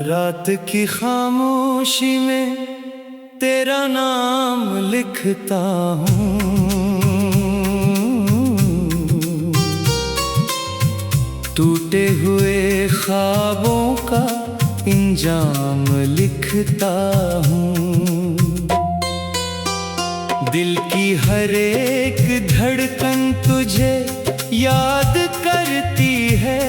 रात की खामोशी में तेरा नाम लिखता हूँ, टूटे हुए ख्वाबों का इंजाम लिखता हूँ। दिल की हर एक धड़कन तुझे याद करती है,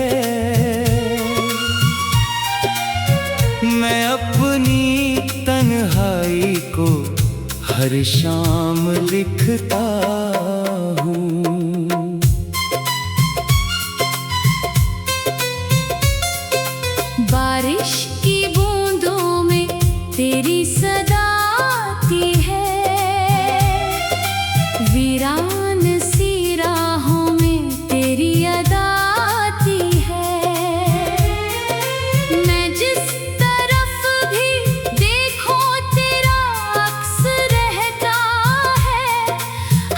मैं अपनी तन्हाई को हर शाम लिखता हूँ। बारिश की बूंदों में तेरी सदा आती है, वीरान सी राहों में तेरी अदा आती है। मैं जिस तरफ भी देखूं तेरा अक्स रहता है,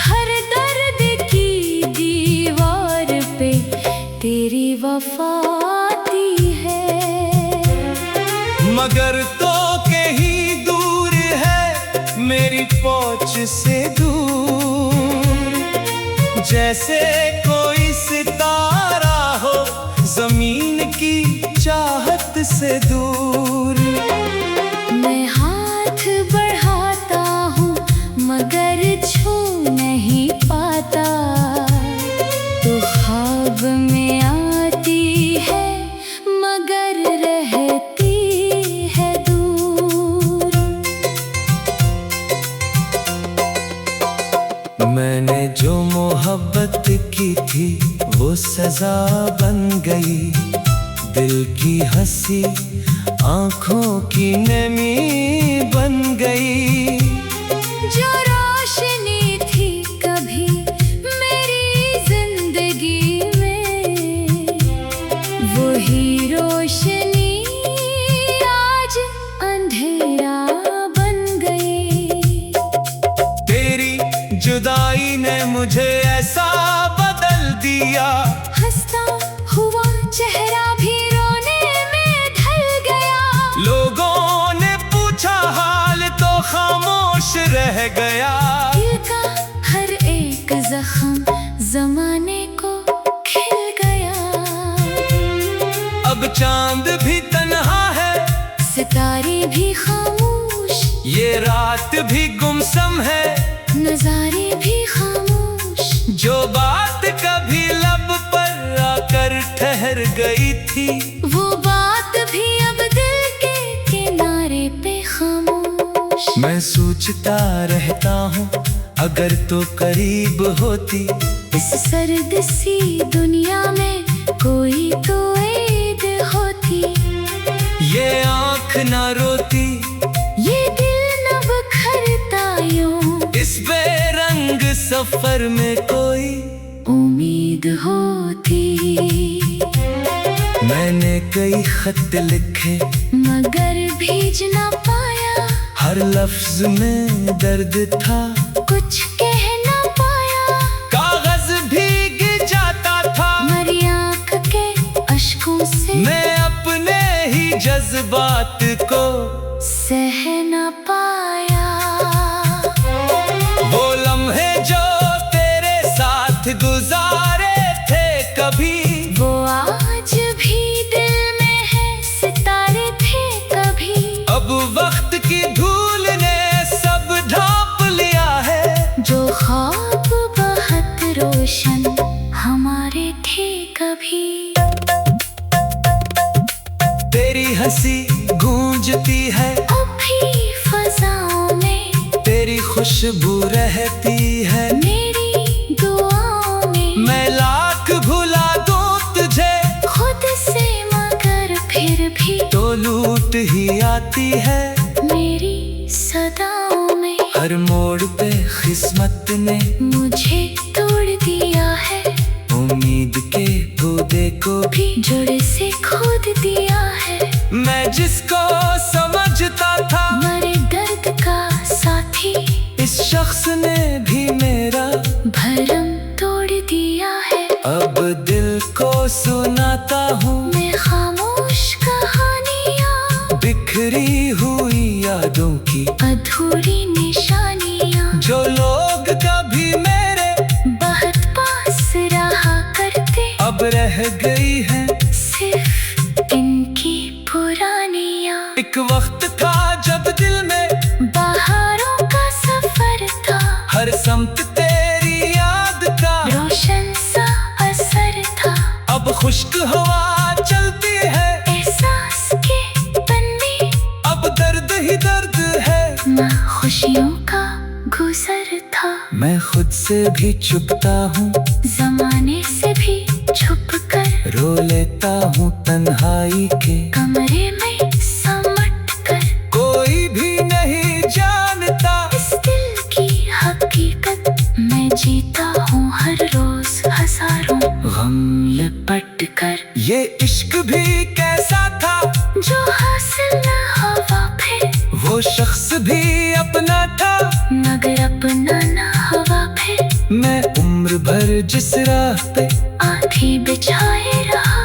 हर दर्द की दीवार पे तेरी वफा आती है। मगर तो कहीं दूर है मेरी पहुंच से दूर, जैसे कोई सितारा हो जमीन की चाहत से दूर। मैं हाथ बढ़ाता हूँ मगर छू नहीं पाता, तो ख्वाब में आती है मगर रहती है दूर। मैंने जो मोहब्बत की थी वो सजा बन गई, दिल की हंसी आंखों की नमी बन गई। जो रोशनी थी कभी मेरी जिंदगी में, वही रोशनी आज अंधेरा बन गई। तेरी जुदाई ने मुझे ऐसा बदल दिया, हंसता हुआ चेहरा भी रोने में ढल गया। लोगों ने पूछा हाल तो खामोश रह गया। दिल का हर एक जख्म जमाने को खिल गया। अब चांद भी तन्हा है, सितारे भी खामोश, ये रात भी गुमसम है, नजारे भी खामोश। जो बात कभी लब पर आकर ठहर गई थी, वो बात भी अब दिल के किनारे पे खामोश। मैं सोचता रहता हूँ अगर तो करीब होती, इस सर्द सी दुनिया में कोई तो ईद होती। ये आँख ना रोती, ये दिल न बिखरता यूं, इस बेरंग सफर में कोई उम्मीद होती। मैंने कई खत लिखे मगर भेज ना पाया, हर लफ्ज में दर्द था कुछ कह ना पाया। कागज भीग जाता था मरी आँख के अश्कों से, मैं अपने ही जज्बात को सह ना पाया। वो लम्हे जो तेरे साथ गुजारे थे कभी, वो आज भी दिल में है, सितारे थे कभी। अब वक्त की धूल ने सब ढांप लिया है। जो ख्वाब बहुत रोशन हमारे थे कभी। तेरी हंसी गूंजती है अब भी फजाओं में, तेरी खुशबू रहती है मेरी दुआओं में। मैं लाख भुला दूं तुझे खुद से मगर फिर भी तो लूट ही आती है मेरी सदाओं में। हर मोड़ पे किस्मत ने मुझे तोड़ दिया है, उम्मीद के पौधे को भी जड़ से खोद दिया है। मैं जिसको समझता था मरे दर्द का साथी, इस शख्स ने भी मेरा भरम तोड़ दिया है। अब दिल को सुनाता हूँ मैं खामोश कहानियाँ, बिखरी हुई यादों की अधूरी निशानियाँ, जो लोग कभी मेरे बहुत पास रहा करते, अब रह गई हैं सिर्फ इनकी पुरानियाँ। एक वक्त था जब दिल में बहारों का सफर था, हर समत तेरी याद का रोशन सा असर था। अब खुश्क हवा चलती है, एहसास के बंदी, अब दर्द ही दर्द है। मैं खुशियों का गुजर था, मैं खुद से भी छुपता हूँ, जमाने से भी छुप कर, रो लेता हूँ तन्हाई के कमरे में समट कर। कोई भी नहीं जानता इस दिल की हकीकत, मैं जीता हूँ हर रोज हजारों गम लिपट कर। ये इश्क भी कैसा था जो हासिल न हुआ फिर, वो शख्स भी अपना था मगर अपना न हुआ फिर। मैं उम्र भर जिस राह पे आँखें बिछाए रहा,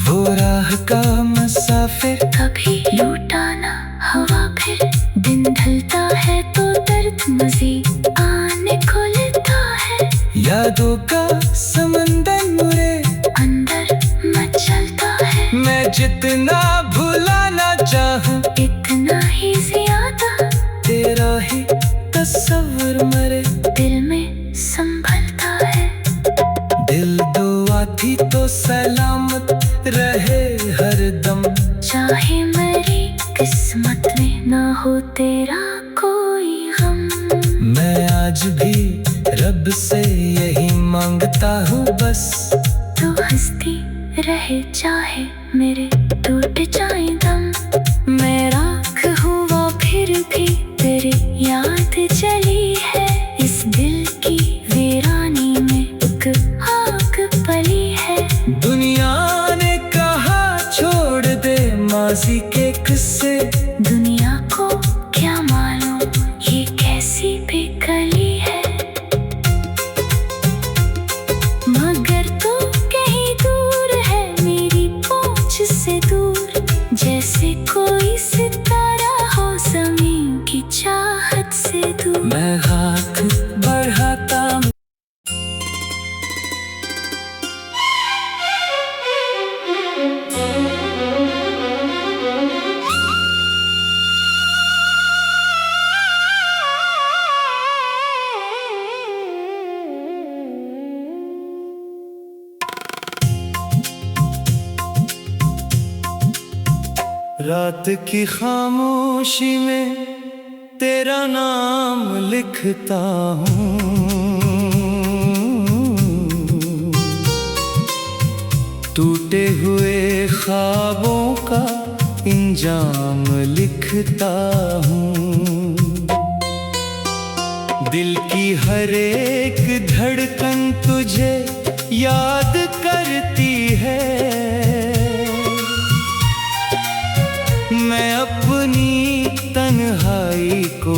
वो राह का मुसाफिर कभी लूटा न हुआ फिर। दिन ढलता है तो दर्द मजीद आने खुलता है, यादों का समंदर मुझे अंदर मचलता है। मैं जितना भुलाना चाहूँ इतना ही ज्यादा तेरा ही तस्वीर मेरे दिल में संभलता है। दिल दुआ थी तो सलामत रहे हरदम, चाहे मेरी किस्मत में न हो तेरा कोई गम। मैं आज भी रब से यही मांगता हूँ बस, तू हंसती रहे चाहे मेरे टूट जाए दम। मैं राख हुआ फिर भी तेरी याद चली है, इस दिल की वीरानी में एक आग पली है। दुनिया ने कहा छोड़ दे माजी के किस्से, दुनिया को क्या मालूम ये कैसी बेकली है, मगर तू कहीं दूर है मेरी पहुंच से दूर। जैसे कोई सितारा हो ज़मीन की चाहत से दूर। मैं हाथ बढ़ाता रात की खामोशी में तेरा नाम लिखता हूँ, टूटे हुए ख्वाबों का इंजाम लिखता हूँ। दिल की हर एक धड़कन तुझे याद करती है, मैं अपनी तन्हाई को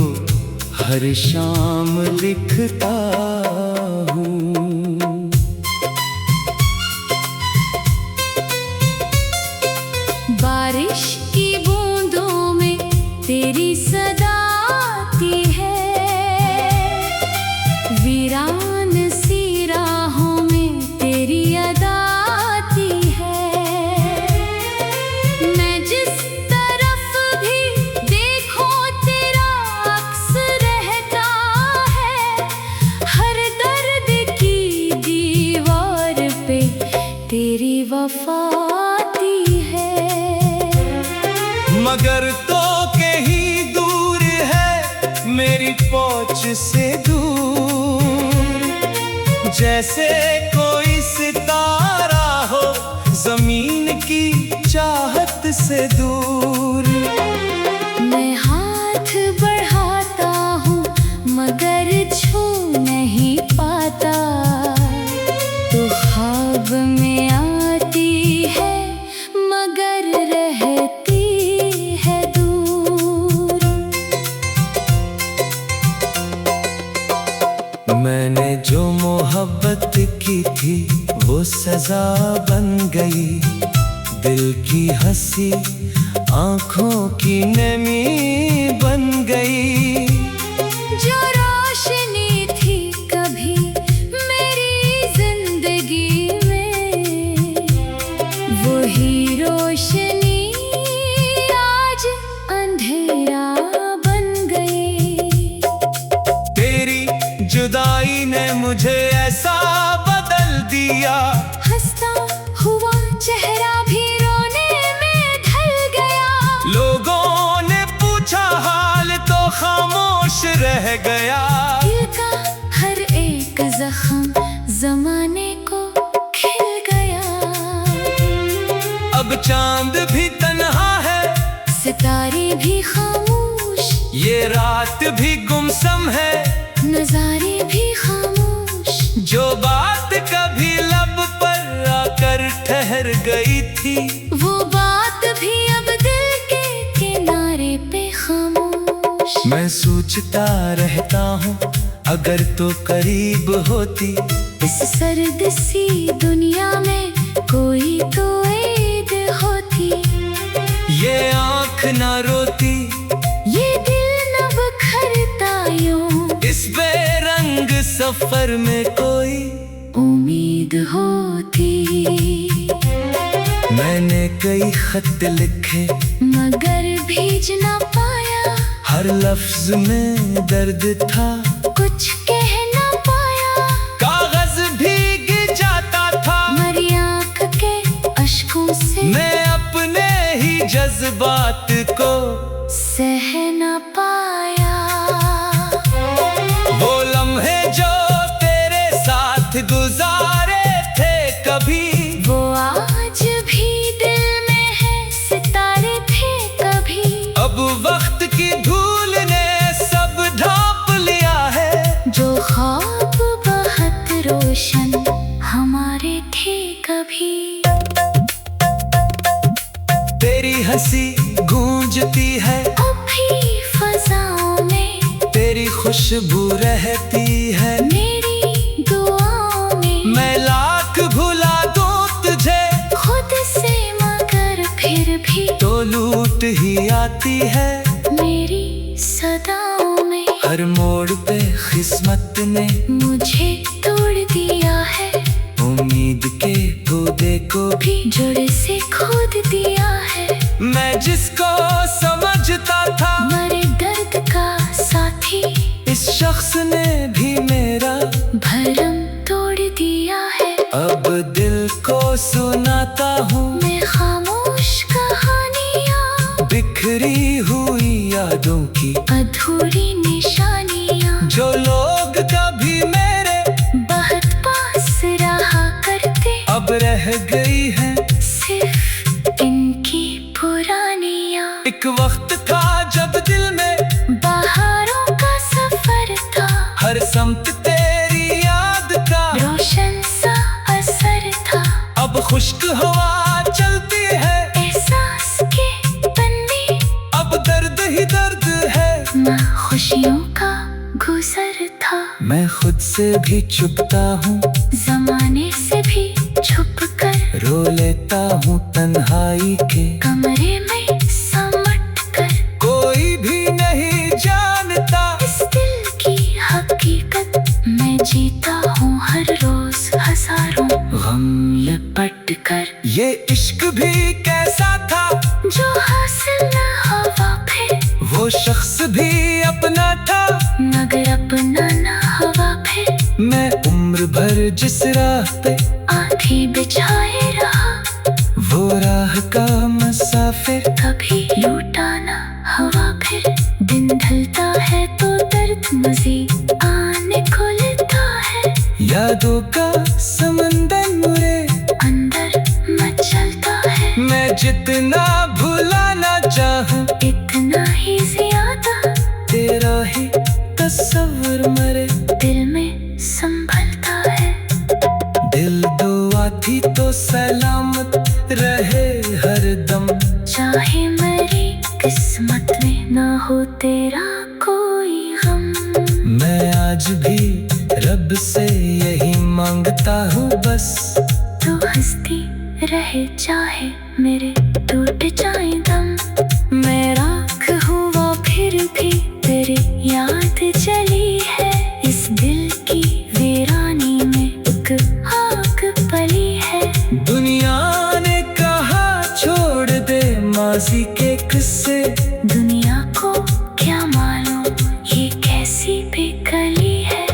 हर शाम लिखता हूँ। बारिश की बूंदों में तेरी सदा आती है, वीरान सी राहों में तेरी अदा आती है। मैं जिस तरफ भी देखूं तेरा अक्स रहता है, हर दर्द की दीवार पे तेरी वफा आती है। मगर तो कहीं दूर है मेरी पहुंच से दूर, जैसे कोई सितारा हो जमीन की चाहत से दूर। मैं हाथ बढ़ाता हूँ मगर छू नहीं पाता, तो ख्वाब में आती है मगर रहती है दूर। मैंने जो मोहब्बत की थी वो सजा बन गई, दिल की हंसी आँखों की नमी बन गई। जो रोशनी थी कभी मेरी जिंदगी में, वही रोशनी आज अंधेरा बन गई। तेरी जुदाई ने मुझे ऐसा बदल दिया, हंसता हुआ चेहरा भी रोने में ढल गया। लोगों ने पूछा हाल तो खामोश रह गया। दिल का हर एक जख्म जमाने को खिल गया। अब चांद भी तन्हा है, सितारे भी खामोश, ये रात भी गुमसम है, नजारे भी खामोश। जो बात कभी लब पर आकर ठहर गई थी, वो बात भी अब दिल के किनारे पे खामोश। मैं सोचता रहता हूँ अगर तो करीब होती। इस सर्द सी दुनिया में कोई तो ईद होती। ये आँख ना रोती, ये दिल न बिखरता यूं, इस बेरंग सफर में कोई उम्मीद होती। मैंने कई खत लिखे मगर भीज ना पाया, हर लफ्ज में दर्द था, कुछ कह ना पाया। कागज भीग जाता था, मरी आँख के अश्कों से मैं अपने ही जज्बात को सह ना पाया। वो लम्हे जो तेरे साथ गुजारे थे कभी, वो आज भी दिल में है, सितारे थे कभी। अब वक्त की धूल ने सब ढांप लिया है। जो ख्वाब बहुत रोशन हमारे थे कभी। तेरी हंसी गूंजती है अब भी फजाओं में, तेरी खुशबू रहती है मेरी दुआओं में। मैं लाख भुला दूं तुझे खुद से मगर फिर भी तो लूट ही आती है मेरी सदाओं में। हर मोड़ पे किस्मत ने मुझे तोड़ दिया है, उम्मीद के पौधे को भी भी जड़ से खोद दिया है। मैं जिसको समझता था मरे दर्द का साथी, इस शख्स ने भी मेरा भरम तोड़ दिया है। अब दिल को सुनाता हूँ मैं खामोश कहानियाँ, बिखरी हुई यादों की अधूरी निशानियाँ। जो लोग कभी मेरे बहुत पास रहा करते, अब रह गई है सिर्फ इनकी पुरानियाँ। एक वक्त था जब दिल में बहारों का सफर था, हर समत तेरी याद का रोशन सा असर था। अब खुश्क हवा चलती है, एहसास के बंदी, अब दर्द ही दर्द है। ना खुशियों का गुजर था। मैं खुद से भी छुपता हूँ, जमाने से भी छुप कर, रो लेता हूँ तन्हाई के कमरे में समट कर। कोई भी नहीं जानता इस दिल की हकीकत, मैं जीता हूँ हर रोज हजारों गम लिपट कर। ये इश्क भी कैसा था जो हासिल न हवा फिर, वो शख्स भी अपना था, मगर अपना न हवा फिर। मैं उम्र भर जिस राह पे आधी बिछाए रहा, वो राह का मुसाफिर कभी लूटा न हवा फिर। दिन ढलता है तो दर्द मजीद आने खुलता है, यादों का समंदर मुरे अंदर मचलता है। मैं जितना भुलाना चाहूं इतना ही ज्यादा तेरा ही तस्वीर मरे दिल में संभलता है। दिल दुआ थी तो सलामत रहे हर दम, चाहे मेरी किस्मत में न हो तेरा कोई गम। मैं आज भी रब से यही मांगता हूँ बस, तू हंसती रहे चाहे मेरे टूट जाए दम। मैं राख हुआ फिर भी तेरी याद चली है। इस दिल की वीरानी में एक आग पली है। दुनिया ने कहा छोड़ दे माजी के किस्से, दुनिया को क्या मालूम ये कैसी भी गली है।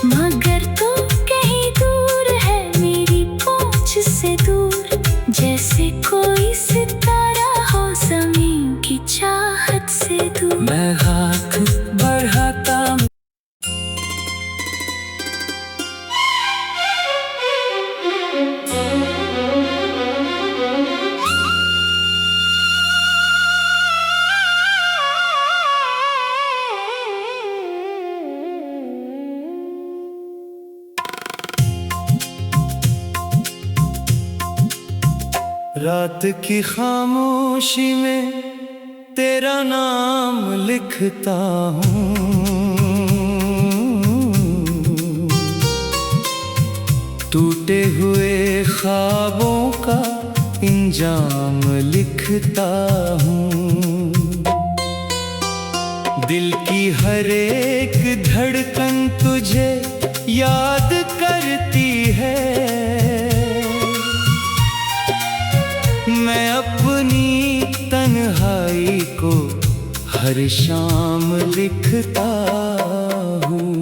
मगर तू कहीं दूर है मेरी पहुंच से दूर, जैसे कोई सितारा हो ज़मीन की चाहत से दूर। मैं हाथ बढ़ाता रात की खामोशी में तेरा नाम लिखता हूँ। टूटे हुए ख्वाबों का इंजाम लिखता हूँ। दिल की हर एक धड़कन तुझे याद करती है। मैं अपनी तन्हाई को हर शाम लिखता हूँ।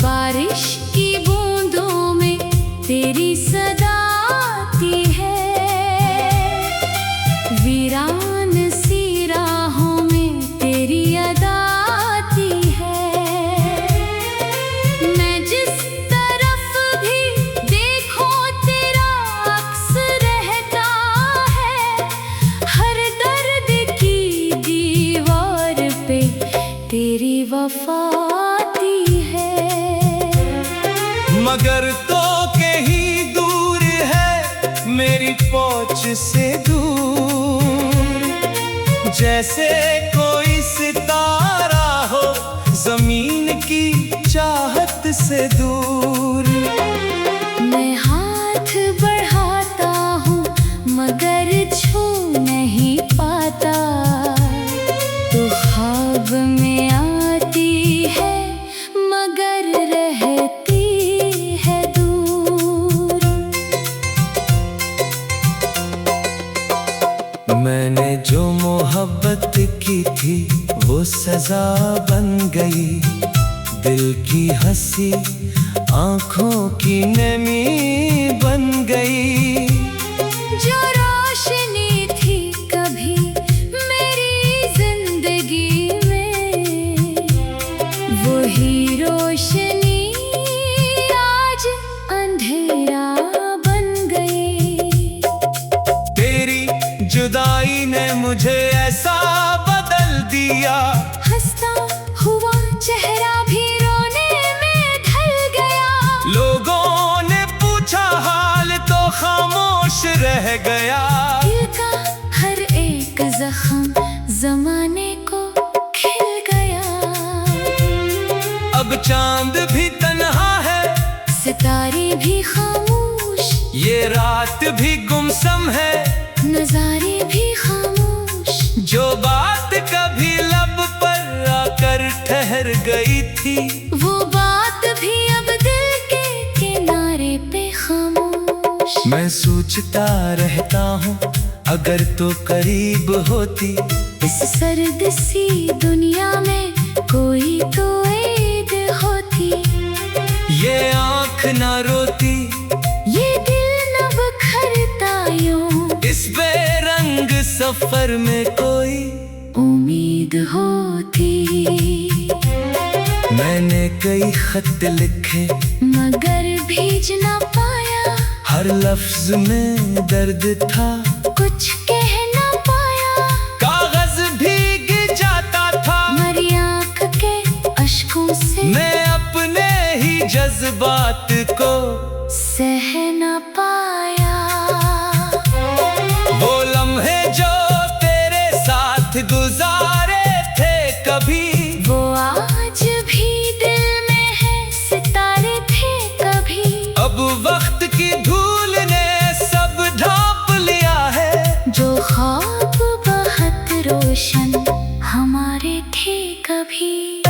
बारिश की बूंदों में तेरी सदा आती है। वीरान सी राहों में तेरी अदा आती है। मैं जिस तरफ भी देखूं तेरा अक्स रहता है। हर दर्द की दीवार पे तेरी वफा आती है। मगर तो कहीं दूर है मेरी पहुंच से दूर, जैसे कोई सितारा हो जमीन की चाहत से दूर। मैं हाथ बढ़ाता हूँ मगर छू नहीं पाता। तो ख्वाब में आती है मगर रहती है दूर। मैंने जो मोहब्बत की थी वो सजा बन गई। दिल की हंसी आंखों की नमी बन गई। जो रोशनी थी कभी मेरी जिंदगी में, वही रोशनी आज अंधेरा बन गई। तेरी जुदाई ने मुझे ऐसा बदल दिया। हंसता हुआ चेहरा भी रोने में ढल गया। लोगों ने पूछा हाल तो खामोश रह गया। दिल का हर एक जख्म जमाने को खिल गया। अब चांद भी तन्हा है, सितारे भी खामोश, ये रात भी गुमसम है। नजारे भी खामोश। जो बात कभी लब पर आकर ठहर गई थी, वो बात भी अब दिल के किनारे पे खामोश। मैं सोचता रहता हूँ अगर तो करीब होती। इस सर्द सी दुनिया में कोई तो ईद होती। ये आँख ना रोती, ये दिल न बखरता यूं। इस बेरंग सफर में कोई उम्मीद होती। मैंने कई खत लिखे मगर भेज ना पाया। हर लफ्ज में दर्द था, कुछ कह ना पाया। कागज भीग जाता था मरी आँख के अश्कों से। मैं अपने ही जज्बात को सह ना पाया। वो लम्हे जो तेरे साथ गुजारे थे कभी, वो आज भी दिल में है। सितारे थे कभी। गुलशन हमारे थे कभी।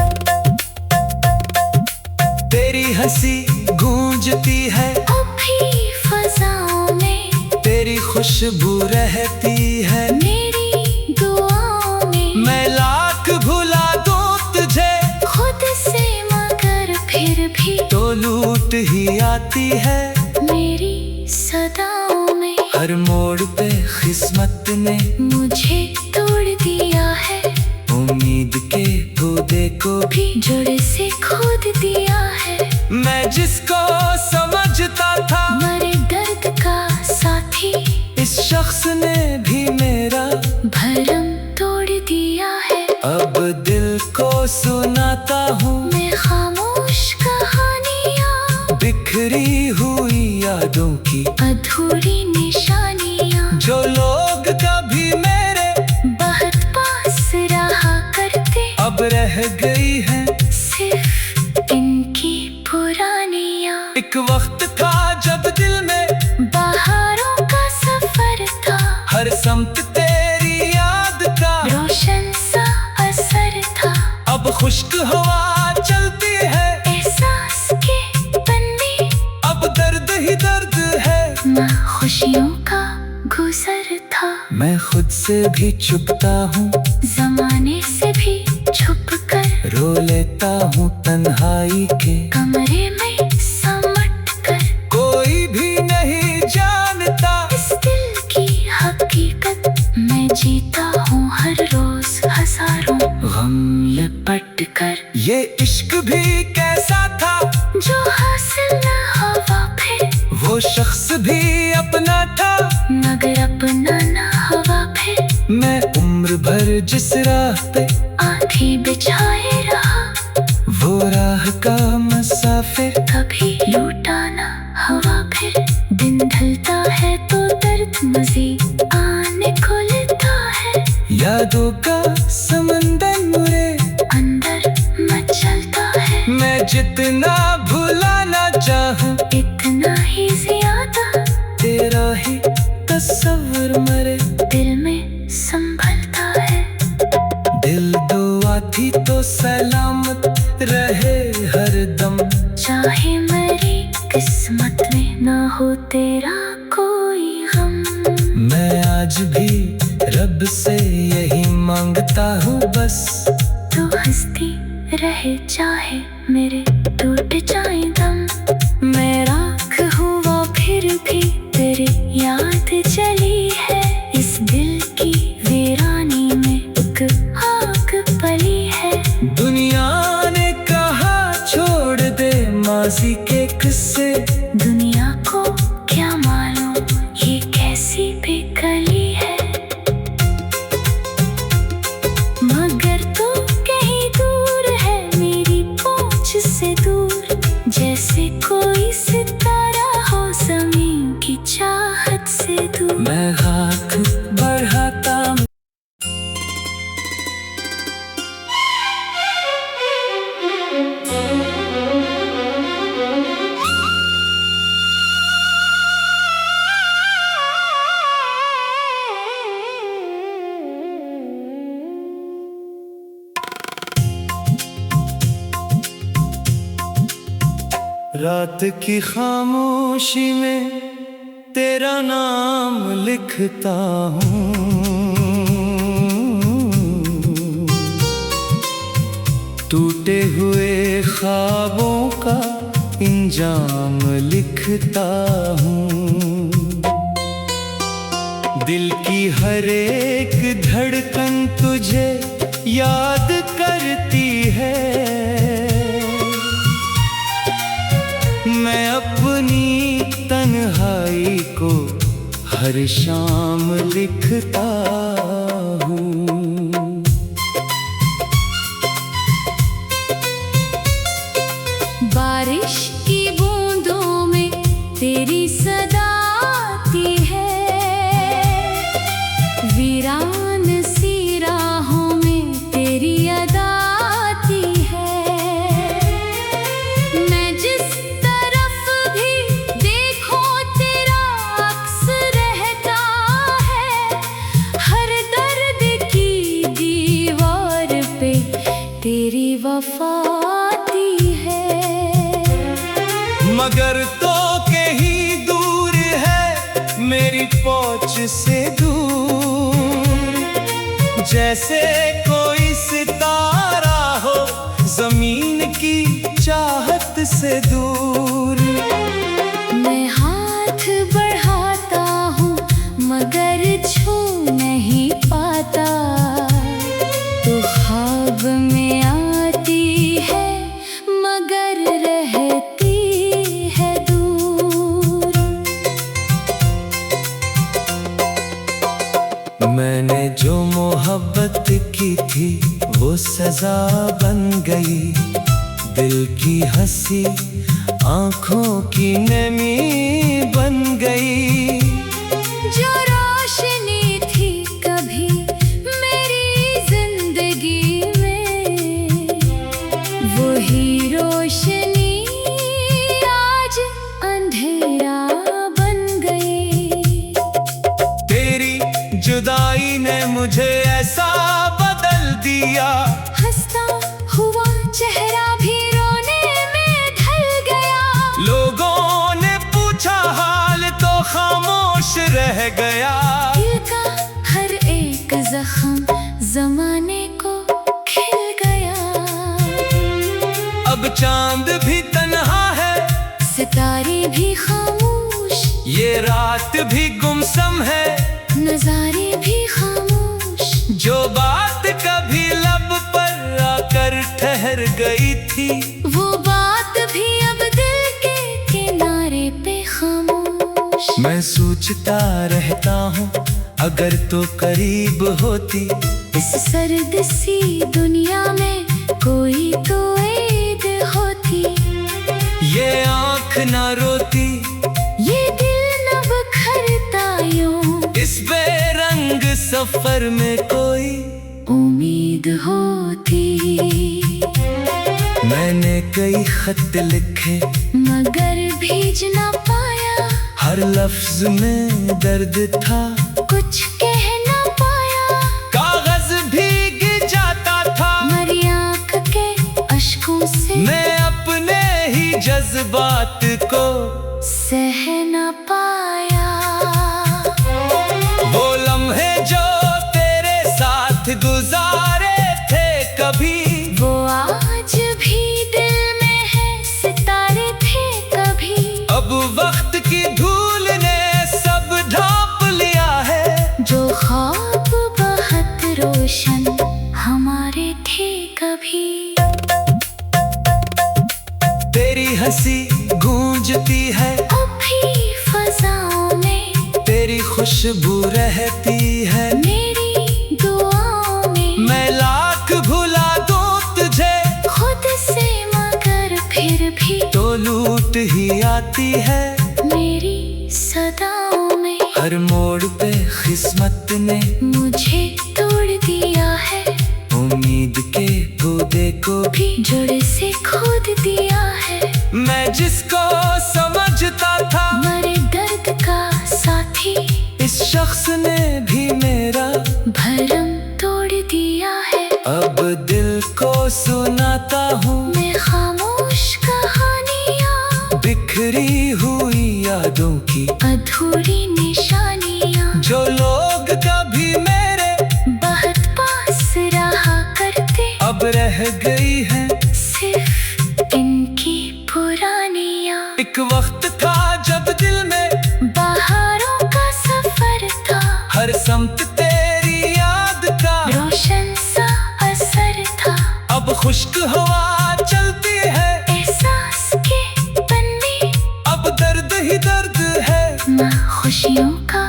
तेरी हंसी गूंजती है अब भी फजाओं में, तेरी खुशबू रहती है मेरी दुआओं में। मैं लाख भुला दूं तुझे खुद से मगर फिर भी तो लूट ही आती है मेरी सदाओं में। हर मोड़ पे किस्मत ने मुझे तोड़ दिया है, उम्मीद के बूंदे को भी भी जड़ से खोद दिया है। मैं जिसको समझता था मरे दर्द का साथी, इस शख्स ने भी मेरा भरम तोड़ दिया है। अब दिल को सुनाता हूँ मैं खामोश कहानियाँ, बिखरी हुई यादों की अधूरी निशानियाँ। जो लोग कभी मेरे बहुत पास रहा करते, अब रह गई हैं सिर्फ इनकी पुरानियाँ। एक वक्त था जब दिल में बहारों का सफर था, हर समत तेरी याद का रोशन सा असर था। अब खुश्क हवा चलती है एहसास के पन्ने, अब दर्द ही दर्द है। ना खुशियों का गुजर था, मैं खुद से भी छुपता हूँ जमाने से भी छुप कर रो लेता हूँ तन्हाई के कमरे में समट कर। कोई भी नहीं जानता इस दिल की हकीकत, मैं जीता हूँ हर रोज हजारों गम लिपट कर। ये इश्क भी कैसा था जो हासिल न हवा फिर, वो शख्स भी अपना था मगर अपना न हवा फिर। मैं उम्र भर जिस राह पे आँखें बिछाए रहा, वो राह का मुसाफिर कभी लूटा न हवा फिर। दिन ढलता है तो दर्द मजीद आने को लेता है, यादों का समंदर मुझे अंदर मचलता है। मैं जितना भुलाना चाहूँ इतना ही ज्यादा तेरा ही तस्वीर मरे दिल में संभलता है। दिल दुआ थी तो सलामत रहे हर दम, चाहे मेरी किस्मत में न हो तेरा कोई गम। मैं आज भी रब से यही मांगता हूँ बस, तू हंसती रहे चाहे मेरे टूट जाए दम। मैं राख हुआ फिर भी तेरी याद चली है, इस दिल की वीरानी में एक आग पली है। दुनिया ने कहा छोड़ दे माजी के किस्से, दुनिया को क्या मालूम ये कैसी बेकली है। मगर तू कहीं दूर है मेरी पहुंच से दूर, जैसे कोई सितारा हो ज़मीन की चाहत से दूर। मैं हाथ बढ़ाता हूँ रात की खामोशी में तेरा नाम लिखता हूँ, टूटे हुए ख्वाबों का इंजाम लिखता हूँ। दिल की हर एक धड़कन तुझे याद करती है, मैं अपनी तन्हाई को हर शाम लिखता हूँ। बारिश की बूंदों में तेरी सदा आती है, वीरान सी राहों में तेरी अदा आती है। मैं जिस तरफ भी देखूं तेरा अक्स रहता है, हर वफाती है। मगर तो कहीं दूर है मेरी पहुंच से दूर, जैसे कोई सितारा हो जमीन की चाहत से दूर। मैं हाथ बढ़ाता हूँ मगर छू नहीं पाता, तो ख्वाब में आती है मगर रहती है दूर। मैंने जो मोहब्बत की थी वो सजा बन गई, दिल की हंसी आंखों की नमी बन गई। जो रोशनी थी कभी मेरी जिंदगी में, वही रोशनी आज अंधेरा बन गई। तेरी जुदाई ने मुझे ऐसा बदल दिया, हंसता हुआ चेहरा भी रोने में ढल गया। लोगों ने पूछा हाल तो खामोश रह गया। दिल का हर एक जख्म जमाने को खिल गया। अब चांद भी तन्हा है, सितारे भी खामोश, ये रात भी गुमसम है, नजारे भी खामोश। जो बात कभी लब पर आकर ठहर गई थी, वो बात भी अब दिल के किनारे पे खामोश। मैं सोचता रहता हूँ अगर तो करीब होती, इस सर्द सी दुनिया में कोई तो ईद होती। ये आँख ना रोती, ये दिल न बिखरता यूं, इस बेरंग सफर में कोई उम्मीद होती। मैंने कई खत लिखे मगर भेज ना पाया, हर लफ्ज में दर्द था, कुछ कह ना पाया। कागज भीग जाता था, मरी आँख के अश्कों से मैं अपने ही जज्बात को सह ना पाया। वो लम्हे जो तेरे साथ गुजारे थे कभी, वो आज भी दिल में है, सितारे थे कभी। अब वक्त की धूल ने सब ढांप लिया है। जो ख्वाब बहुत रोशन हमारे थे कभी। तेरी हंसी गूंजती है अब भी फजाओं में, तेरी खुशबू रहती है मेरी दुआओं में। मैं लाख भुला दूं तुझे खुद से मगर फिर भी तो लूट ही आती है मेरी सदाओं में। हर मोड़ पे किस्मत ने मुझे तोड़ दिया है, उम्मीद के पौधे को भी भी जड़ से खोद दिया है। मैं जिसको समझता था मरे दर्द का साथी, इस शख्स ने भी मेरा भरम तोड़ दिया है। अब दिल को सुनाता हूँ मैं खामोश कहानियाँ, बिखरी हुई यादों की अधूरी निशानियाँ। जो लोग कभी मेरे बहुत पास रहा करते, अब रह गई हैं सिर्फ इनकी पुरानियाँ। एक वक्त था जब दिल में बहारों का सफर था, हर समत तेरी याद का रोशन सा असर था। अब खुश्क हवा चलती है, एहसास के पन्ने, अब दर्द ही दर्द है। ना खुशियों का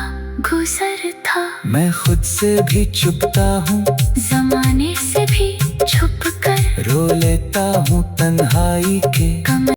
गुजर था। मैं खुद से भी छुपता हूँ, जमाने से भी छुप कर रो लेता हूँ तन्हाई के कम